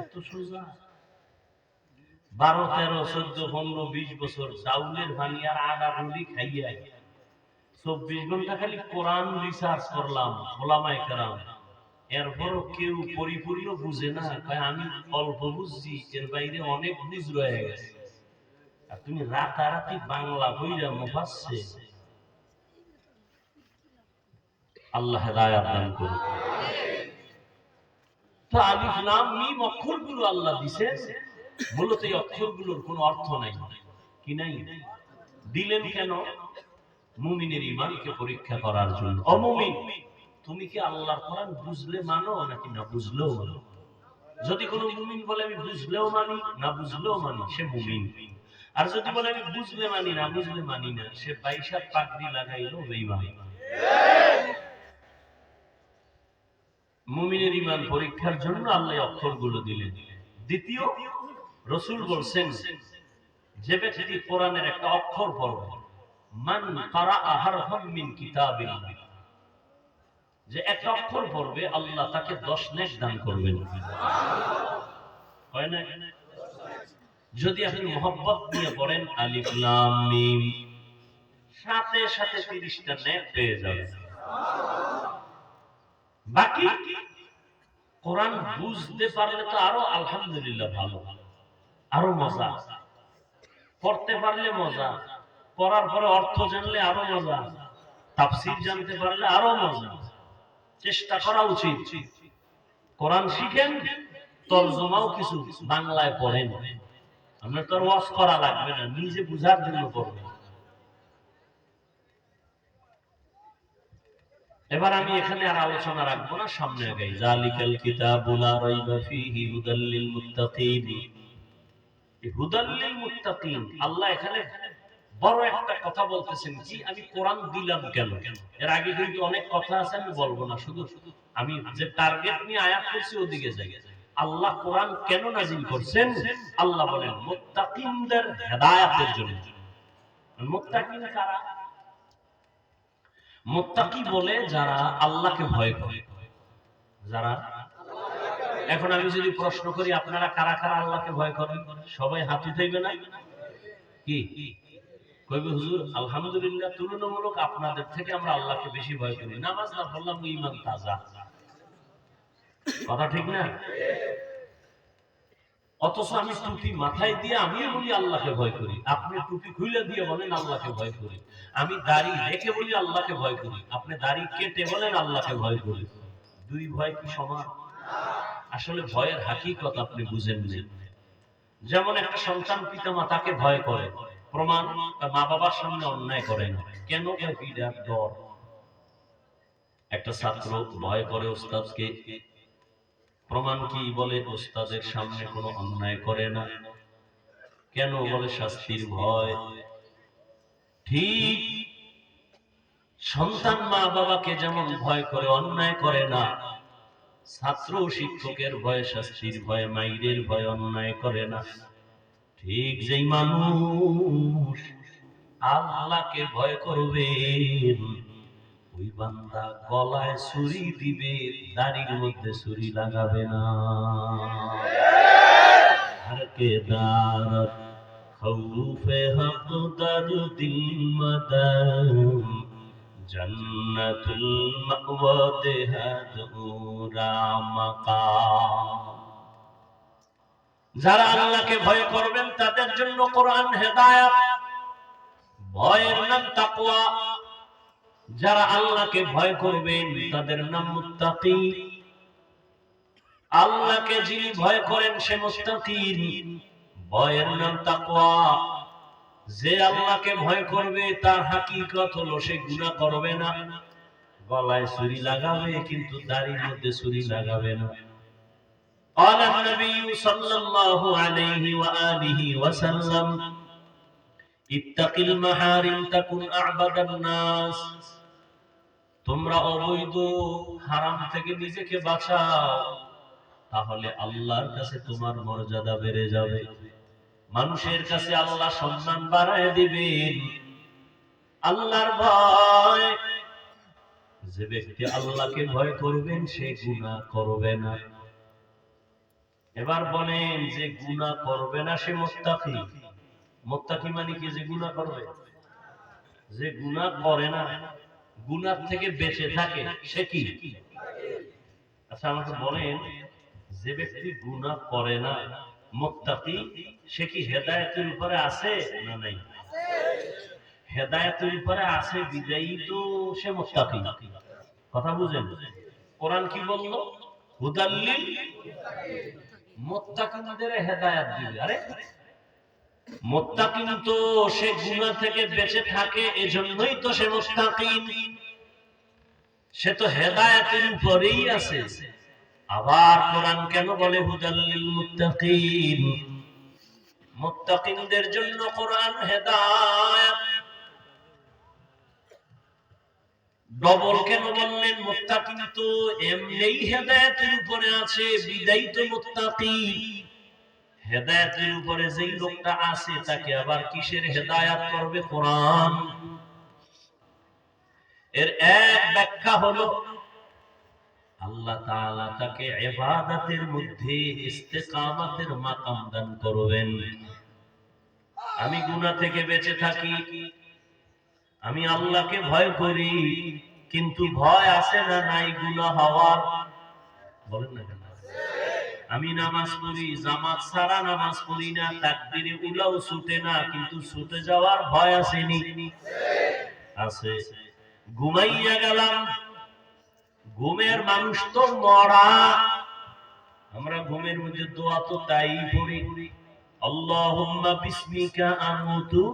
এত সোজা। 12, 13, 14, 15, 20 বছর চাউলের ভানি আর আডার রুটি খাইয়া 24 ঘন্টা খালি কোরআন রিসার্চ করলাম, ওলামায়ে কেরাম, এরপরও কেউ পরিপূর্ণ বুঝে না। আমি অল্প বুঝছি, এর বাইরে অনেক বুঝ রয়ে গেছে। আর তুমি রাতারাতি বাংলা বইরা মুফাসসির। আল্লাহ হেদায়েত দান করুন। তো আলিফ লাম মিম অক্ষরগুলো আল্লাহ দিয়েছেন, মূলত এই অক্ষরগুলোর কোনো অর্থ নাই। কি নাই? দিলেন কেন? মুমিনের ঈমানকে পরীক্ষা করার জন্য। অমুমিন, তুমি কি আল্লাহর কোরআন বুঝলে মানো নাকি না বুঝলেও মানো? যদি কোনো মুমিন বলে আমি বুঝলেও মানি না বুঝলেও মানি, সে মুমিন। আর যদি বলে আমি বুঝলে মানি না বুঝলে মানি না, সে 22 পাগড়ি লাগাইলো বেঈমান। মুমিনের ঈমান পরীক্ষার জন্য আল্লাহ অক্ষরগুলো দিলেন। দ্বিতীয়, রাসূল বলেন, যে ব্যক্তি কোরআনের একটা অক্ষর পড়বে, মান কারাআ হারফাম মিন কিতাবিল্লাহ, যে একটা অক্ষর পড়বে আল্লাহ তাকে 10 নেক দান করবেন। হয় না? যদি আপনি মোহাব্বত নিয়ে পড়েন আলিফ লাম মিম, সাথে সাথে 30টা নেক পেয়ে যাবেন। বাকি কোরআন বুঝতে পারলে তো আরো আলহামদুলিল্লাহ ভালো, আরো মজা। পড়তে পারলে মজা, পড়ার পরে অর্থ জানলে আরো মজা, তাফসীর জানতে পারলে আরো মজা। চেষ্টা করা উচিত। কোরআন শিখেন, তরজমাও কিছু বাংলায় পড়েন। আপনার তো ওয়াজ করা লাগবে না, নিজে বুঝার জন্য পড়বেন। এবার আমি এখানে আর আলোচনা রাখবো না, সামনে আগাই। জালিকাল কিতাবু লা রাইবা ফীহি হুদাল লিল মুত্তাকিন। হুদাল লিল মুত্তাকিন, আল্লাহ এখানে বড় একটা কথা বলতেছেন কি, আমি কোরআন দিলাম কেন। এর আগে কিন্তু অনেক কথা আছে, আমি বলবো না, শুধু আমি যে টার্গেট নিয়ে আয়াত করছি ওদিকে যাই। আল্লাহ কোরআন কেন নাযিল করছেন? আল্লাহ বলেন মুত্তাকিনদের হেদায়েতের জন্য। মুত্তাকিন কারা? মুত্তাকি বলে যারা আল্লাহকে ভয় করে। যারা, এখন আমি যদি প্রশ্ন করি আপনারা কারা কারা আল্লাহকে ভয় করেন, সবাই হাত উঠাইবে না? কি কইবে হুজুর আলহামদুলিল্লাহ, তুলনামূলক আপনাদের থেকে আমরা আল্লাহকে বেশি ভয় করি। নামাজ না পড়লাম ঈমান তাজা। কথা ঠিক না? অথচ আমি টুপি মাথায় দিয়ে আমিও বলি আল্লাহকে ভয় করি, আপনি টুপি খুলে দিয়ে বলেন আল্লাহকে ভয় করি। আমি দাড়ি রেখে বলি আল্লাহকে ভয় করি, আপনি দাড়ি কেটে বলেন আল্লাহকে ভয় করি। দুই ভয় কি সমান? আসলে ভয়ের হাকিকত আপনি বুঝেননি। যেমন একটা সন্তান পিতা মাতাকে ভয় করে, প্রমাণ মা বাবার সামনে অন্যায় করে না। কেন? বিরাট ডর। একটা ছাত্র ভয় করে ওস্তাদকে, প্রমাণ কি? বলে ওস্তাদের সামনে কোনো অন্যায় করে না। কেন? বলে শাস্তির ভয়। ঠিক সন্তান মা বাবাকে যেমন ভয় করে, অন্যায় করে না, ছাত্র শিক্ষকের ভয়, শাস্তির ভয়, মাইরের ভয়, অন্যায় করে না। ঠিক যেই মানুষ আল্লাহকে ভয় করবে, ওই বান্দা গলায় ছুরি দিবে, দাড়ির মধ্যে ছুরি লাগাবে না। হরকে দারত খৌফে হক দরদিল মদম, জান্নাতুল মাওয়া দেহাদুরা মাকাম। যারা আল্লাহকে ভয় করবেন তাদের জন্য কোরআন হেদায়েত, ভয়ের নাম তাকওয়া। যারা আল্লাহকে ভয় করবেন তাদের নাম মুত্তাকি। আল্লাহকে যিনি ভয় করেন সে মুত্তাকি, ভয়ের নাম তাকওয়া। যে আল্লাহকে ভয় করবে তার হাকিকত হলো সে গুনাহ করবে না, গলায় ছুরি লাগাবে কিন্তু দাড়ির মধ্যে ছুরি লাগাবে না। قال النبي صلى الله عليه وآله وسلم اتق المحارم تكن أعبد الناس। তোমরা অবৈধ হারাম থেকে নিজেকে বাঁচাও, তাহলে আল্লাহর কাছে তোমার মর্যাদা বেড়ে যাবে, মানুষের কাছে আল্লাহ সম্মান বাড়ায় দিবেন। আল্লাহর ভয়, যে ব্যক্তি আল্লাহকে ভয় করবেন সে গুনাহ করবে না। এবার বলেন যে গুনাহ করবে না সে মুত্তাকি। মুত্তাকি মানে কি? যে গুনাহ করবে। যে গুনাহ করে না, গুনাহ থেকে বেঁচে থাকে, সে কি? আচ্ছা আমাকে বলেন, যে ব্যক্তি গুনাহ করে না, মুত্তাকি, সে কি হেদায়েতের উপরে আছে না নাই? হেদায়েতের উপরে আছে বিদায়ী তো সে মুত্তাকি। কথা বুঝেন? কোরআন কি বলল? হুদাল্লিল মুত্তাকিনদের হেদায়েত দিবে। আরে মুত্তাকিন তো সে গুনাহ থেকে বেঁচে থাকে, এজন্যই তো সে মুত্তাকিন। সে তো হেদায়েতের উপরেই আছে। আবার কোরআন কেন বলে হুদাল্লিল মুত্তাকিন? মুত্তাকিনদের জন্য কোরআন হেদায়েত। ডবল কেন বললেন? মুত্তাকিন তো এমনিই হেদায়েতের উপরে আছে, বিদায়ী তো মুত্তাকি। হেদায়েতের উপরে যেই লোকটা আছে তাকে আবার কিসের হেদায়েত করবে? কোরআন। এর এক ব্যাখ্যা হলো আল্লাহ তাআলা তাকে ইবাদতের মধ্যে ইস্তেকামাতের মাকাম দান করবেন। আমি গুনাহ থেকে বেঁচে থাকি, আমি আল্লাহকে ভয় করি, কিন্তু ভয় আছে না নাই গুনাহ হওয়ার? বলেন না কেন? আমি নামাজ পড়ি, জামাত ছাড়া নামাজ পড়ি না, তাকবীরে উলাও ছুটে না, কিন্তু ছুটে যাওয়ার ভয় আসেনি? আছে। ঘুমাইয়া গেলাম, ঘুমের মানুষ তো মরা। আমরা ঘুমের মধ্যে দোয়া তো তাই পড়ি, আল্লাহুম্মা বিসমিকা আমুতু,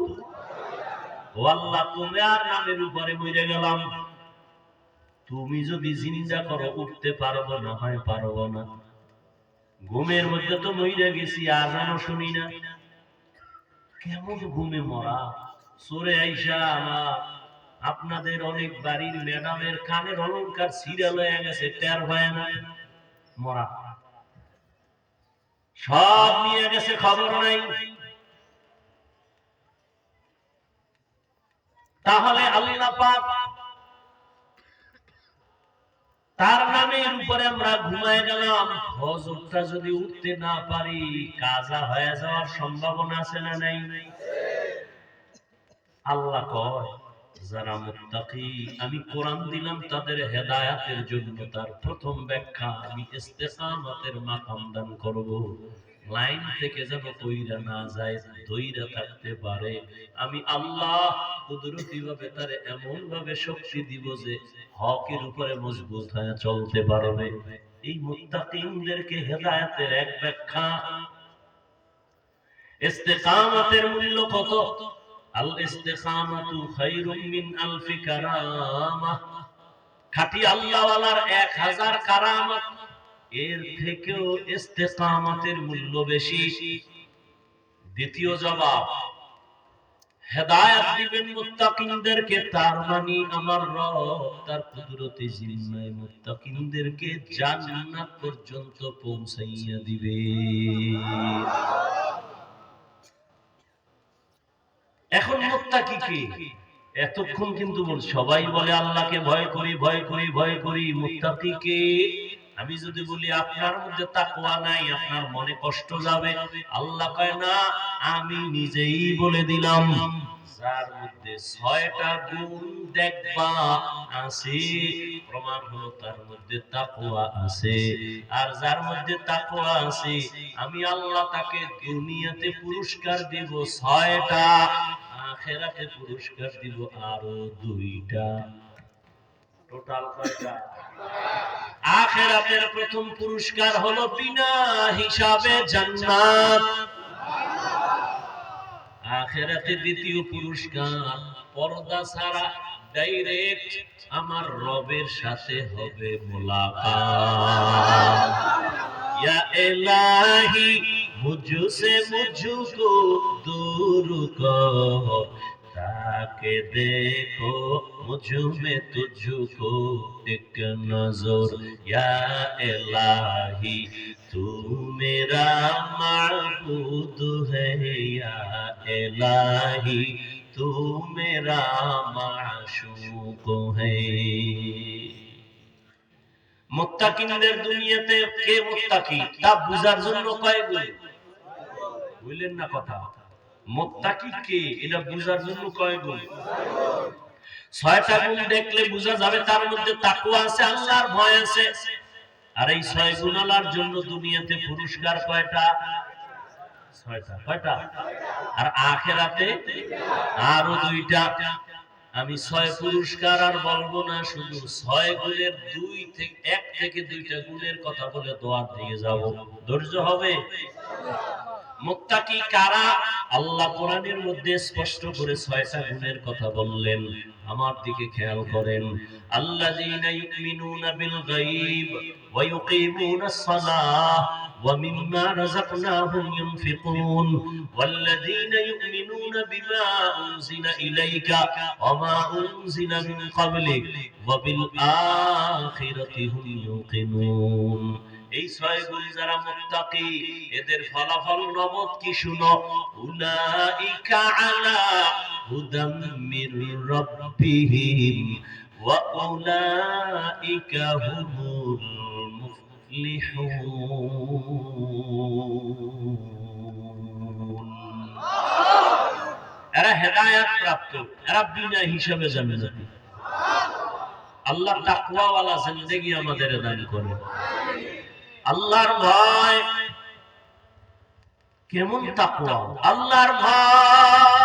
ও আল্লাহ তোমার নামের উপরে মরে গেলাম। তুমি যদি জিন্দা করো, উঠতে পারবো না হয় পারবো না। ঘুমের মধ্যে তো মরে গেছি, আজানও শুনি না। কেমন ঘুমে মরা! সরে আইসা আমার আপনাদের অনেক বাড়ির ম্যাডামের কানের অলংকার সিরিয়াল হয়ে গেছে, টের হয় না, মরা। সব নিয়ে গেছে, খবর নাই। তাহলে আল্লাহ পাক তার নামের উপরে আমরা ঘুমায় গেলাম, হযরটা যদি উঠতে না পারি, কাজা হয়ে যাওয়ার সম্ভাবনা আছে না নাই? আল্লাহ কয় যারা মুত্তাকি আমি কোরআন দিলাম তাদের হেদায়েতের জন্য, তার প্রথম ব্যাখ্যা আমি ইস্তেকামতের মাকাম দান করব। লাইন থেকে যেন কইরা না যায়, ধইরা থাকতে পারে। আমি আল্লাহ কুদরতি ভাবে তার এমন ভাবে শক্তি দিব যে হকের উপরে মজবুত হয়ে চলতে পারবে। এই মুত্তাকিনদেরকে হেদায়েতের এক ব্যাখ্যা। ইস্তেকামতের মূল্য কত? আল ইস্তিকামাতু খায়রুম মিন আলফি কারামাহ। খাঁটি আল্লাহওয়ালার 1000 কারামত, এর থেকেও ইস্তিকামতের মূল্য বেশি। দ্বিতীয় জবাব, হেদায়েত দিবেন মুত্তাকিনদেরকে, তার মানে আমার রব তার কুদরতি জিম্মায় মুত্তাকিনদেরকে জান্নাত পর্যন্ত পৌঁছাইয়া দিবে। এখন মুত্তাকি কে? এতক্ষণ কিন্তু সবাই বলে আল্লাহকে ভয় করি, ভয় করি, ভয় করি। মুত্তাকি কে? আমি যদি বলি আপনার মধ্যে তাকওয়া নাই, আপনার মনে কষ্ট যাবে। আল্লাহ কয় না, আমি নিজেই বলে দিলাম, যার মধ্যে 6টা গুণ দেখবা আছে, প্রমাণ হলো তার মধ্যে তাকওয়া আছে। আর যার মধ্যে তাকওয়া আছে, আমি আল্লাহ তাকে দুনিয়াতে পুরস্কার দেব 6টা, আখিরাতে পুরস্কার দিব আরো 2টা। টোটাল কয়টা? আখিরাতের প্রথম পুরস্কার হলো বিনা হিসাবে জান্নাত। আখিরাতে দ্বিতীয় পুরস্কার পর্দা ছাড়া ডাইরেক্ট আমার রবের সাথে হবে মুলাকাত। ইয়া ইলাহি মুঝসে মুঝকো দূর কর, তাকে দেখো মুঝমে তুঝকো এক নজর। ইয়া ইলাহি तू मेरा माबूद है, या इलाही तू मेरा माशूक है। মুত্তাকিনদের দুনিয়াতে কে মুত্তাকি তা বুঝার জন্য কয় গুণ, বুঝলেন না কথা? মুত্তাকি কে এটা বুঝার জন্য কয় গুণ? 6টা গুণ দেখলে বোঝা যাবে তার মধ্যে তাকওয়া আছে, আল্লাহর ভয় আছে। আর এই 6 গুণালার জন্য দুনিয়াতে পুরস্কার কয়টা? 6টা। কয়টা? আর আখিরাতে আরো 2টা। আমি 6 পুরস্কার আর বলবো না, শুধু 6 গুণের 1 থেকে 2টা গুণের কথা বলে দোয়া দিয়ে যাব। ধৈর্য হবে? মুত্তাকি কারা? আল্লাহ কোরআনের মধ্যে স্পষ্ট করে 6টা গুণের কথা বললেন। আমার দিকে খেয়াল করেন। আল্লাযীনা ইউমিনুনা বিল গায়ব ওয়া ইউকিমুনাস সালাহ ওয়া মিম্মা রাযাকনাহুম ইউনফিকুন ওয়াল্লাযীনা ইউমিনুনা বিমা উনজিলা ইলাইকা ওয়া মা উনজিলা মিন ক্বাবলিক ওয়া বিল আখিরাতি হুম ইউকিনুন। এই 6 গুণ যারা মুত্তাকি এদের ফলাফল নগদ কি শুনো, উলাইকা আলা হুদাম মির রাব্বিহিম ওয়া উলাইকা হুমুল মুফলিহুন। এরা হেদায়েত প্রাপ্ত, এরা বিনা হিসাবে জান্নাতি। আল্লাহ তাকওয়াওয়ালা জিন্দেগি আমাদের দান করুন। আল্লাহর ভয় কেমন তাকওয়া? আল্লাহর ভয়